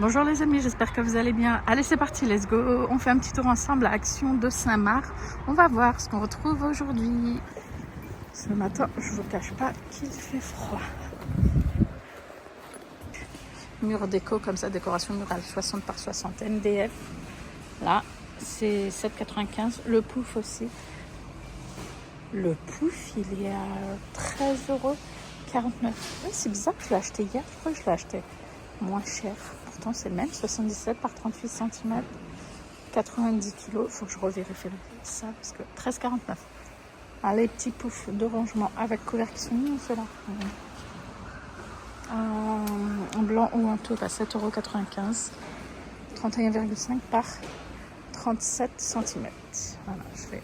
Bonjour les amis, j'espère que vous allez bien. Allez, c'est parti, let's go. On fait un petit tour ensemble à Action de Saint-Marc. On va voir ce qu'on retrouve aujourd'hui. Ce matin, je vous cache pas qu'il fait froid. Mur déco comme ça, décoration murale 60 par 60 MDF. Là, c'est 7,95. Le pouf aussi. Le pouf, il est à 13,49 €. Ouais, c'est bizarre, je l'ai acheté hier. Je crois que je l'ai acheté moins cher. Pourtant, c'est le même. 77 par 38 cm. 90 kg. Il faut que je revérifie ça parce que 13,49 €. Ah, les petits poufs de rangement avec couvercle qui sont mignons, ceux-là. En blanc ou en taupe à 7,95 €. 31,5 par 37 cm. Voilà, je vais.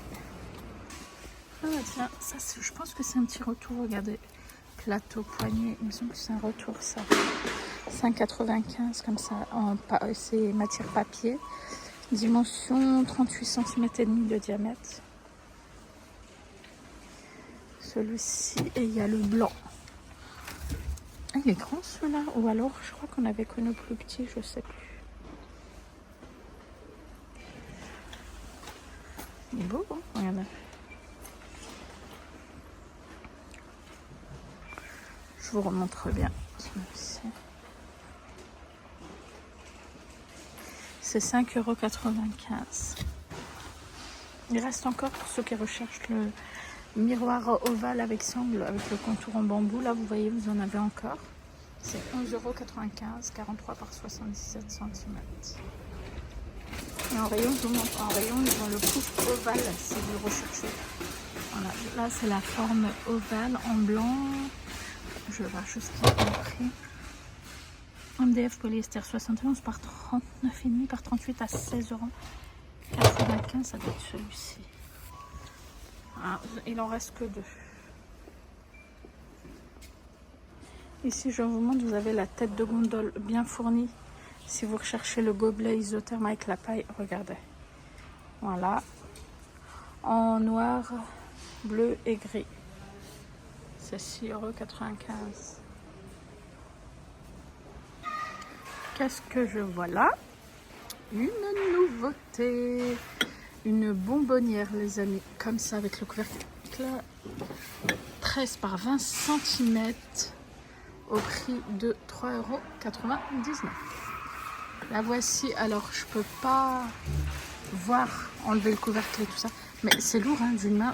Ah tiens, ça je pense que c'est un petit retour, regardez. Plateau, poignet, il me semble que c'est un retour ça. 5,95 comme ça, c'est matière papier. Dimension 38 cm et demi de diamètre. Celui-ci, et il y a le blanc. Ah, il est grand celui-là, ou alors je crois qu'on avait connu plus petit, je sais plus. Il est beau, hein, regardez. Je vous remontre bien celui-ci. C'est 5,95 €. Il reste encore pour ceux qui recherchent le miroir ovale avec sangle, avec le contour en bambou. Là, vous voyez, vous en avez encore. C'est 11,95 €, 43 par 77 cm. Et en rayon, je vous montre. En rayon, ils ont le pouf ovale si vous le recherchez. Voilà, là, c'est la forme ovale en blanc. Je vais voir juste le prix. MDF polyester 71 par 39,5 par 38 à 16,95 €. Ça doit être celui-ci. Ah, il en reste que 2. Ici, je vous montre, vous avez la tête de gondole bien fournie. Si vous recherchez le gobelet isotherme avec la paille, regardez. Voilà. En noir, bleu et gris. C'est 6,95 €. Qu'est-ce que je vois là? Une nouveauté. Une bonbonnière, les amis. Comme ça, avec le couvercle. 13 par 20 cm. Au prix de 3,99 €. La voici. Alors, je peux pas voir enlever le couvercle et tout ça. Mais c'est lourd, hein, d'une main.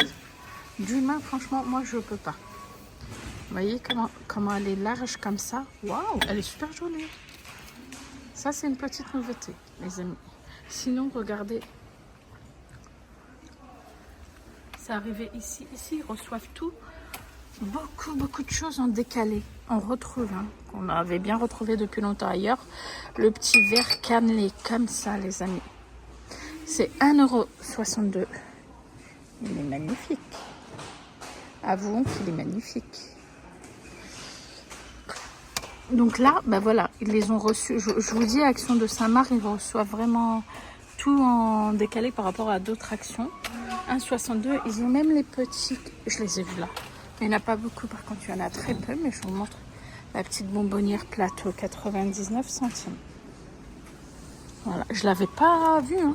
D'une main, franchement, moi, je peux pas. Vous voyez comment elle est large comme ça? Waouh, elle est super jolie. Ça, c'est une petite nouveauté, les amis. Sinon, regardez. C'est arrivé ici. Ici, ils reçoivent tout. Beaucoup de choses en décalé. On retrouve, hein, qu'on avait bien retrouvé depuis longtemps ailleurs, le petit verre cannelé, comme ça, les amis. C'est 1,62 €. Il est magnifique. Avouons qu'il est magnifique. Donc là, ben voilà, ils les ont reçus. Je vous dis, Action de Saint-Marc, ils reçoivent vraiment tout en décalé par rapport à d'autres actions. 1,62 €. Ils ont même les petits. Je les ai vus là. Il n'y en a pas beaucoup, par contre, il y en a très peu, mais je vous montre la petite bonbonnière plateau, 99 centimes. Voilà, je ne l'avais pas vue, hein.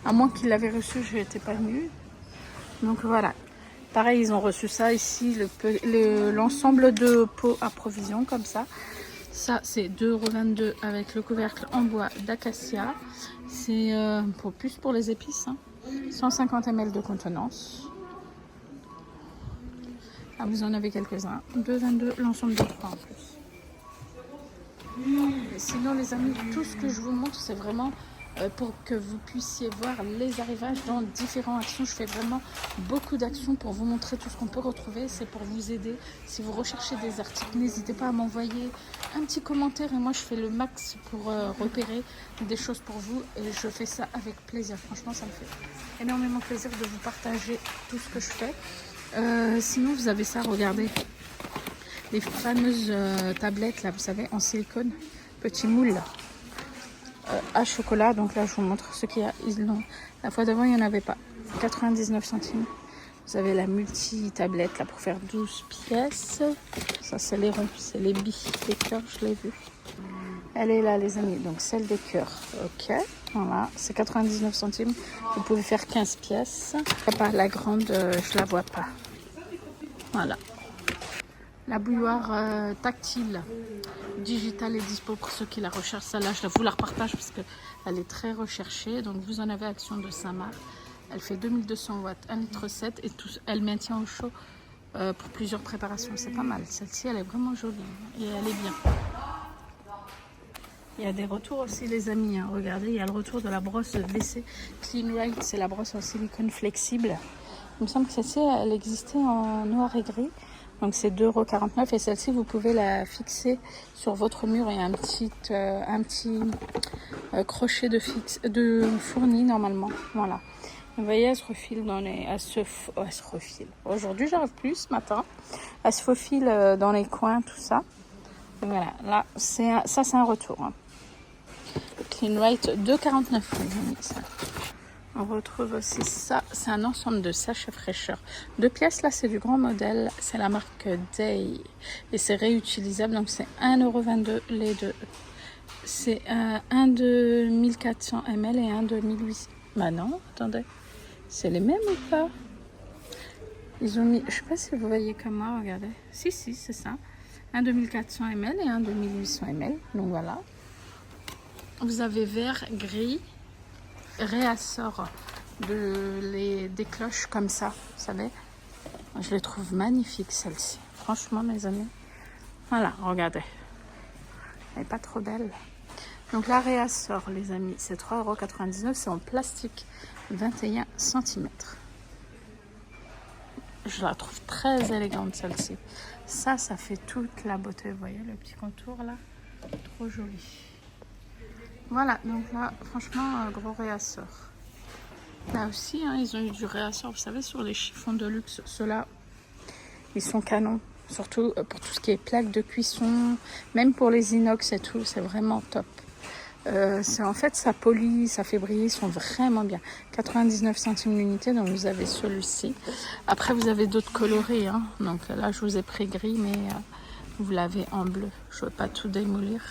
À moins qu'ils l'avaient reçu, je n'étais pas venue. Donc voilà. Pareil, ils ont reçu ça ici, l'ensemble de pots à provision, comme ça. Ça, c'est 2,22 € avec le couvercle en bois d'acacia. C'est plus pour les épices, hein. 150 ml de contenance. Ah, vous en avez quelques-uns. 2,22 € l'ensemble de 3 en plus. Et sinon, les amis, tout ce que je vous montre, c'est vraiment pour que vous puissiez voir les arrivages dans différentes actions. Je fais vraiment beaucoup d'actions pour vous montrer tout ce qu'on peut retrouver. C'est pour vous aider. Si vous recherchez des articles, n'hésitez pas à m'envoyer un petit commentaire. Et moi, je fais le max pour repérer des choses pour vous. Et je fais ça avec plaisir. Franchement, ça me fait énormément plaisir de vous partager tout ce que je fais. Sinon, vous avez ça, regardez. Les fameuses tablettes, là, vous savez, en silicone. Petit moule, là. À chocolat. Donc là, je vous montre ce qu'il y a. La fois d'avant, il n'y en avait pas. 99 centimes. Vous avez la multi-tablette, là, pour faire 12 pièces. Ça, c'est les ronds. C'est les billes. Les cœurs, je l'ai vu. Elle est là, les amis. Donc, celle des cœurs. Ok. Voilà. C'est 99 centimes. Vous pouvez faire 15 pièces. Pas la grande, je la vois pas. Voilà. La bouilloire tactile digitale est dispo pour ceux qui la recherchent. Celle-là, je vous la repartage parce qu'elle est très recherchée. Donc, vous en avez Action de Saint-Marc. Elle fait 2200 watts, 1,7 litre et tout, elle maintient au chaud pour plusieurs préparations. C'est pas mal. Celle-ci, elle est vraiment jolie et elle est bien. Il y a des retours aussi, les amis. Hein. Regardez, il y a le retour de la brosse WC Clean Right. C'est la brosse en silicone flexible. Il me semble que celle-ci, elle existait en noir et gris. Donc c'est 2,49 € et celle-ci, vous pouvez la fixer sur votre mur. Il y a un petit crochet de fourni normalement. Voilà. Vous voyez, elle se refile dans les... Elle se refile. Aujourd'hui, j'arrive plus ce matin. Elle se faufile dans les coins, tout ça. Donc voilà, là, c'est un retour. Hein. Clean Right, 2,49 €. On retrouve aussi ça, c'est un ensemble de sachets fraîcheur. 2 pièces, là c'est du grand modèle, c'est la marque Day. Et c'est réutilisable, donc c'est 1,22 € les deux. C'est un de 1400 ml et un de 1800. Bah non, attendez, c'est les mêmes ou pas? Ils ont mis, je sais pas si vous voyez comme moi, regardez. Si, c'est ça. Un de 1400 ml et un de 1800 ml, donc voilà. Vous avez vert, gris, réassort des cloches comme ça, vous savez. Je les trouve magnifiques, celles-ci. Franchement, mes amis. Voilà, regardez. Elle n'est pas trop belle. Donc la réassort, les amis, c'est 3,99 €. C'est en plastique, 21 cm. Je la trouve très élégante, celle-ci. Ça fait toute la beauté. Vous voyez le petit contour là? Trop joli. Voilà, donc là, franchement, gros réassort. Là aussi, hein, ils ont eu du réassort, vous savez, sur les chiffons de luxe. Ceux-là, ils sont canons. Surtout pour tout ce qui est plaques de cuisson, même pour les inox et tout, c'est vraiment top. En fait, ça polie, ça fait briller, ils sont vraiment bien. 99 centimes l'unité, donc vous avez celui-ci. Après, vous avez d'autres colorés. Hein. Donc là, je vous ai pris gris, mais vous l'avez en bleu. Je ne veux pas tout démolir.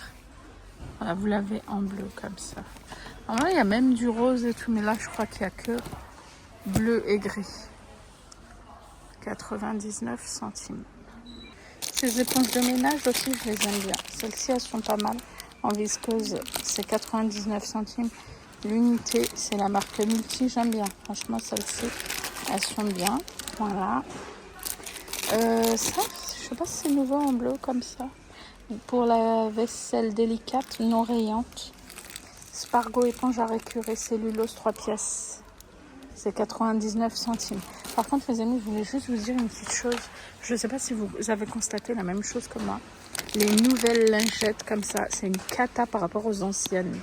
Voilà, vous l'avez en bleu comme ça. Alors là, il y a même du rose et tout, mais là, je crois qu'il n'y a que bleu et gris. 99 centimes. Ces éponges de ménage aussi, je les aime bien. Celles-ci, elles sont pas mal. En viscose, c'est 99 centimes. L'unité, c'est la marque Multi, j'aime bien. Franchement, celles-ci, elles sont bien. Voilà. Ça, je sais pas si c'est nouveau en bleu comme ça. Pour la vaisselle délicate, non rayante. Spargo éponge à récurer, cellulose 3 pièces. C'est 99 centimes. Par contre, les amis, je voulais juste vous dire une petite chose. Je ne sais pas si vous avez constaté la même chose que moi. Les nouvelles lingettes comme ça, c'est une cata par rapport aux anciennes.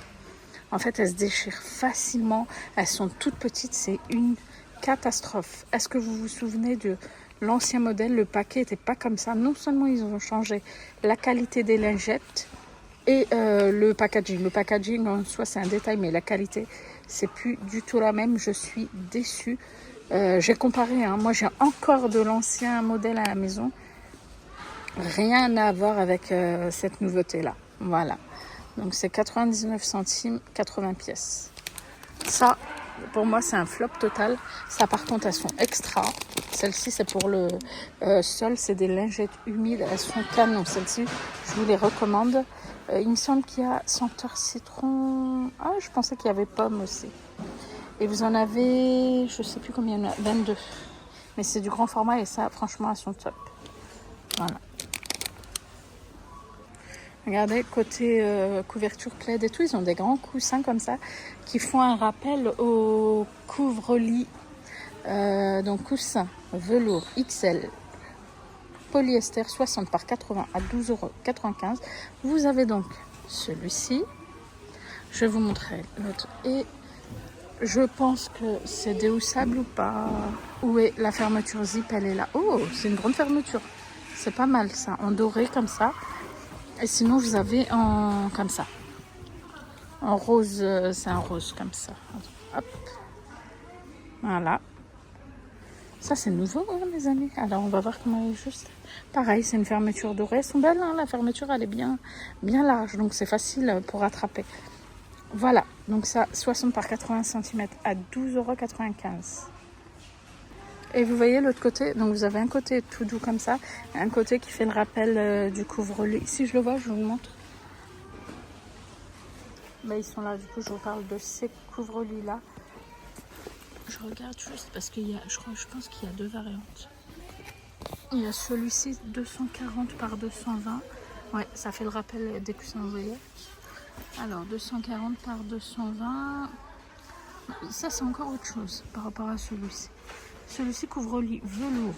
En fait, elles se déchirent facilement. Elles sont toutes petites. C'est une catastrophe. Est-ce que vous vous souvenez de l'ancien modèle? Le paquet n'était pas comme ça. Non seulement ils ont changé la qualité des lingettes et le packaging. Le packaging en soi, c'est un détail, mais la qualité, c'est plus du tout la même. Je suis déçue. J'ai comparé. Hein. Moi, j'ai encore de l'ancien modèle à la maison. Rien à voir avec cette nouveauté-là. Voilà. Donc, c'est 99 centimes, 80 pièces. Ça, pour moi, c'est un flop total. Ça, par contre, elles sont extra. Celle-ci, c'est pour le sol. C'est des lingettes humides. Elles sont canon. Celle-ci, je vous les recommande. Il me semble qu'il y a senteur citron. Ah, je pensais qu'il y avait pomme aussi. Et vous en avez, je sais plus combien il y en a, 22. Mais c'est du grand format et ça, franchement, elles sont top. Voilà. Regardez, côté couverture plaid et tout, ils ont des grands coussins comme ça qui font un rappel au couvre-lit. Donc, coussin velours XL polyester 60 par 80 à 12,95 €. Vous avez donc celui-ci. Je vais vous montrer l'autre. Et je pense que c'est déhoussable ou pas. Où est la fermeture zip? Elle est là. Oh, c'est une grande fermeture. C'est pas mal ça, en doré comme ça. Et sinon, vous avez en comme ça. En rose, c'est un rose comme ça. Hop. Voilà. Ça, c'est nouveau, hein, les amis. Alors, on va voir comment elle est juste. Pareil, c'est une fermeture dorée. Elles sont belles, hein. La fermeture, elle est bien large. Donc, c'est facile pour attraper. Voilà. Donc, ça, 60 par 80 cm à 12,95 €. Et vous voyez l'autre côté. Donc, vous avez un côté tout doux comme ça. Et un côté qui fait le rappel du couvre-lit. Si je le vois, je vous le montre. Ils sont là. Du coup, je vous parle de ces couvre-lits-là. Je regarde juste parce qu'il y a, je pense qu'il y a deux variantes. Il y a celui-ci 240 par 220. Ouais, ça fait le rappel des coussins, vous voyez. Alors 240 par 220. Ça c'est encore autre chose par rapport à celui-ci. Celui-ci couvre-lit velours.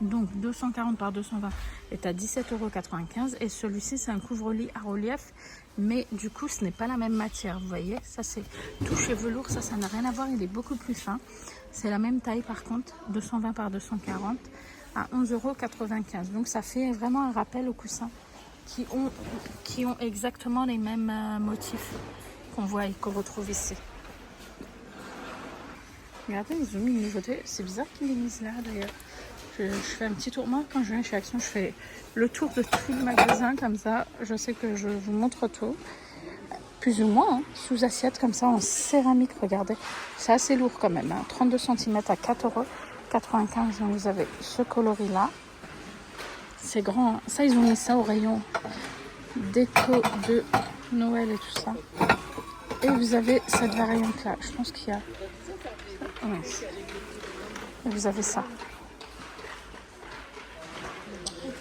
Donc 240 par 220 est à 17,95 € et celui-ci c'est un couvre-lit à relief, mais du coup ce n'est pas la même matière, vous voyez, ça c'est touché velours, ça n'a rien à voir, il est beaucoup plus fin, c'est la même taille par contre, 220 par 240 à 11,95 €, donc ça fait vraiment un rappel aux coussins qui ont exactement les mêmes motifs qu'on voit et qu'on retrouve ici. Regardez, ils ont mis une nouveauté, c'est bizarre qu'ils les misent là d'ailleurs. Je fais un petit tour. Moi, quand je viens chez Action, je fais le tour de tout le magasin comme ça. Je sais que je vous montre tout. Plus ou moins, hein, sous assiette comme ça en céramique. Regardez, c'est assez lourd quand même. Hein. 32 cm à 4,95 €. Donc vous avez ce coloris-là. C'est grand. Hein. Ça, ils ont mis ça au rayon déco de Noël et tout ça. Et vous avez cette variante-là. Je pense qu'il y a... Ouais. Et vous avez ça.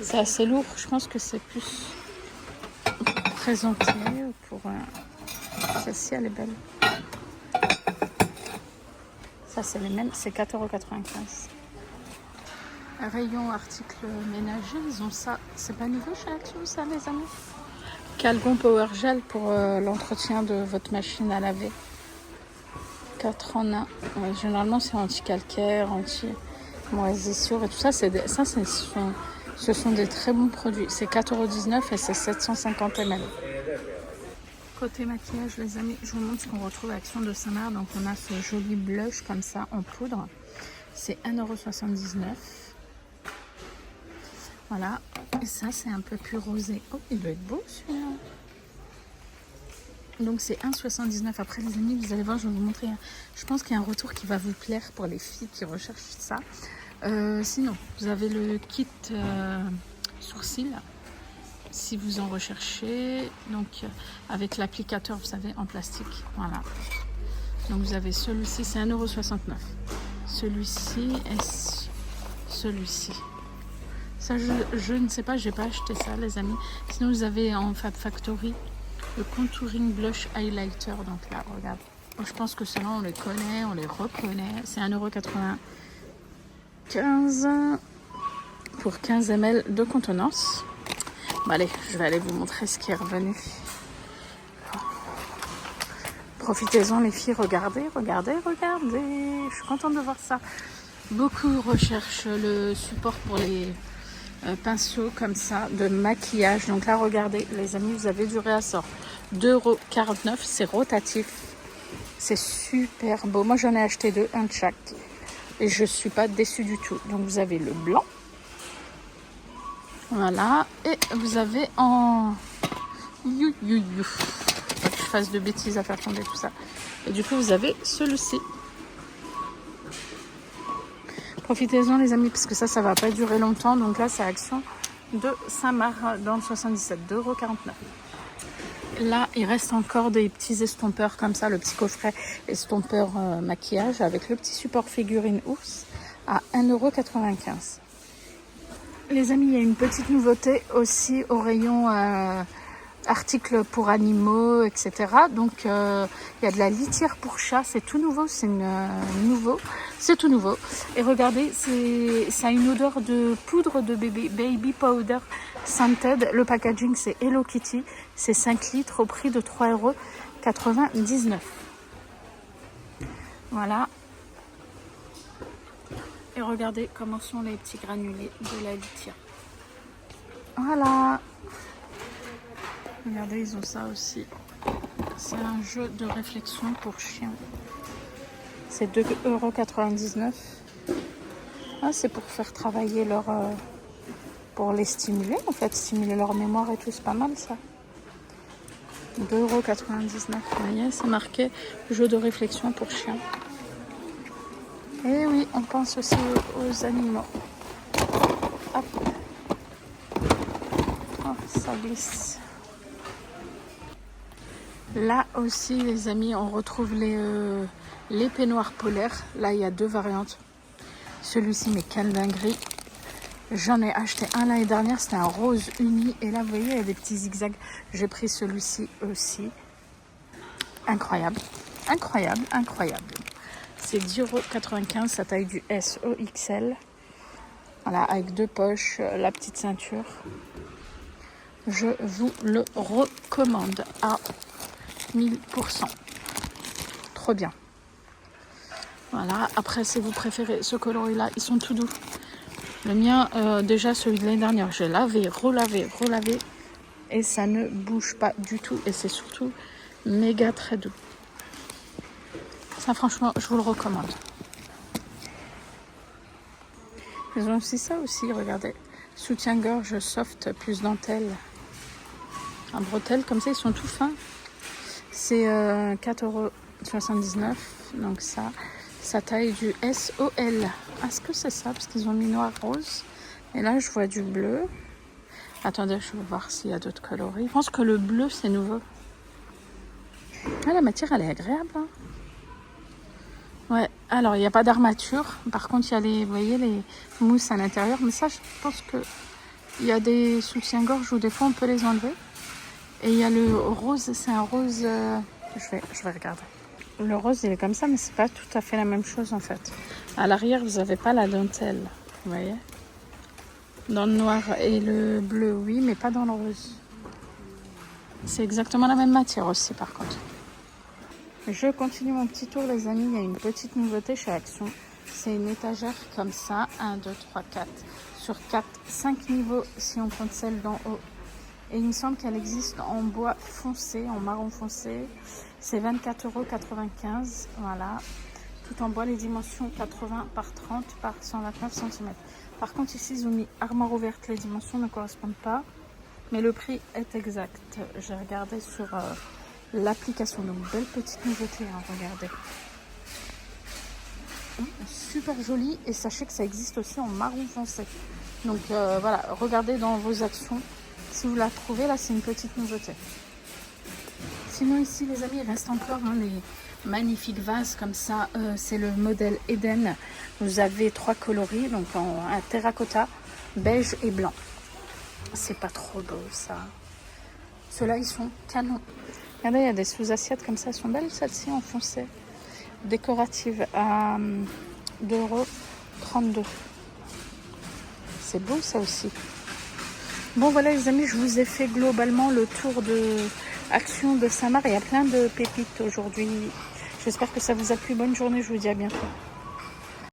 C'est assez lourd, je pense que c'est plus présenté pour... Celle-ci, elle est belle. Ça, c'est les mêmes, c'est 4,95 €. Rayon articles ménagers, ils ont ça. C'est pas nouveau chez Action, ça, les amis. Calgon Power Gel pour l'entretien de votre machine à laver. 4 en 1. Ouais, généralement, c'est anti-calcaire, anti-moisissure et tout ça. Ce sont des très bons produits. C'est 4,19 € et c'est 750 ml. Côté maquillage, les amis, je vous montre ce qu'on retrouve à Action de Saint-Marc. Donc, on a ce joli blush comme ça en poudre. C'est 1,79 €. Voilà. Et ça, c'est un peu plus rosé. Oh, il doit être beau celui-là. Donc, c'est 1,79 €. Après, les amis, vous allez voir, je vais vous montrer. Je pense qu'il y a un retour qui va vous plaire pour les filles qui recherchent ça. Sinon, vous avez le kit sourcils, si vous en recherchez, donc avec l'applicateur, vous savez, en plastique, voilà. Donc vous avez celui-ci, c'est 1,69 €. Celui-ci et celui-ci. Ça, je ne sais pas, j'ai pas acheté ça, les amis. Sinon, vous avez en Fab Factory le contouring blush highlighter. Donc là, regarde. Je pense que ceux-là, on les connaît, on les reconnaît. C'est 1,95 € pour 15 ml de contenance. Bon, allez, je vais aller vous montrer ce qui est revenu. Profitez-en, les filles, regardez. Je suis contente de voir ça. Beaucoup recherchent le support pour les pinceaux comme ça de maquillage. Donc là, regardez, les amis, vous avez du réassort. 2,49 €, c'est rotatif. C'est super beau. Moi, j'en ai acheté 2, un de chaque. Et je suis pas déçue du tout. Donc, vous avez le blanc. Voilà. Et vous avez en... Pas que je fasse de bêtises à faire tomber tout ça. Et du coup, vous avez celui-ci. Profitez-en, les amis, parce que ça va pas durer longtemps. Donc là, c'est Action de Saint-Marc dans le 77, 2,49 €. Là, il reste encore des petits estompeurs comme ça, le petit coffret estompeur maquillage avec le petit support figurine ours à 1,95 €. Les amis, il y a une petite nouveauté aussi au rayon articles pour animaux, etc. Donc, il y a de la litière pour chat, c'est tout nouveau, c'est tout nouveau. Et regardez, ça a une odeur de poudre de bébé, baby powder scented. Le packaging, c'est Hello Kitty, c'est 5 litres au prix de 3,99 €. Voilà. Et regardez comment sont les petits granulés de la litière. Voilà. Regardez, ils ont ça aussi. C'est un jeu de réflexion pour chiens. C'est 2,99 €. Ah, c'est pour faire travailler leur... pour les stimuler, en fait, stimuler leur mémoire et tout, c'est pas mal ça. 2,99 €. Vous voyez, c'est marqué jeu de réflexion pour chiens. Et oui, on pense aussi aux animaux. Hop. Oh, ça glisse. Là aussi, les amis, on retrouve les peignoirs polaires. Là, il y a 2 variantes. Celui-ci, mais quelle dinguerie. J'en ai acheté un l'année dernière, c'était un rose uni. Et là, vous voyez, il y a des petits zigzags. J'ai pris celui-ci aussi. Incroyable, incroyable, incroyable. C'est 10,95 €, sa taille du S au XL. Voilà, avec 2 poches, la petite ceinture. Je vous le recommande à 1000%. Trop bien. Voilà, après si vous préférez ce coloris-là, ils sont tout doux. Le mien, déjà celui de l'année dernière, j'ai lavé, relavé, relavé. Et ça ne bouge pas du tout. Et c'est surtout méga très doux. Ça franchement, je vous le recommande. Ils ont aussi ça aussi, regardez. Soutien-gorge soft plus dentelle. Un bretelle comme ça, ils sont tout fins. C'est 4,79 €. Donc ça, sa taille du SOL. Est-ce que c'est ça? Parce qu'ils ont mis noir rose. Et là, je vois du bleu. Attendez, je vais voir s'il y a d'autres coloris. Je pense que le bleu, c'est nouveau. Ah, la matière, elle est agréable. Hein. Ouais, alors il n'y a pas d'armature. Par contre, il y a les, vous voyez, les mousses à l'intérieur. Mais ça, je pense que il y a des soutiens-gorge où des fois, on peut les enlever. Et il y a le rose, c'est un rose... je vais regarder. Le rose, il est comme ça, mais c'est pas tout à fait la même chose en fait. À l'arrière, vous n'avez pas la dentelle, vous voyez. Dans le noir et le bleu, oui, mais pas dans le rose. C'est exactement la même matière aussi, par contre. Je continue mon petit tour, les amis. Il y a une petite nouveauté chez Action. C'est une étagère comme ça. 1, 2, 3, 4. Sur 4, 5 niveaux si on compte celle d'en haut. Et il me semble qu'elle existe en bois foncé, en marron foncé. C'est 24,95 €. Voilà. Tout en bois, les dimensions 80 par 30 par 129 cm. Par contre, ici, ils ont mis armoire ouverte. Les dimensions ne correspondent pas. Mais le prix est exact. J'ai regardé sur l'application. Donc, belle petite nouveauté. Hein, regardez. Super joli. Et sachez que ça existe aussi en marron foncé. Donc, voilà. Regardez dans vos actions. Si vous la trouvez, là, c'est une petite nouveauté. Sinon, ici, les amis, il reste encore les magnifiques vases comme ça. C'est le modèle Eden. Vous avez 3 coloris, donc un terracotta, beige et blanc. C'est pas trop beau, ça. Ceux-là, ils sont canons. Regardez, il y a des sous-assiettes comme ça. Elles sont belles, celles-ci, en foncé. Décoratives à 2,32 €. C'est beau, ça aussi. Bon, voilà, les amis, je vous ai fait globalement le tour de Action de Saint-Marc. Il y a plein de pépites aujourd'hui. J'espère que ça vous a plu. Bonne journée, je vous dis à bientôt.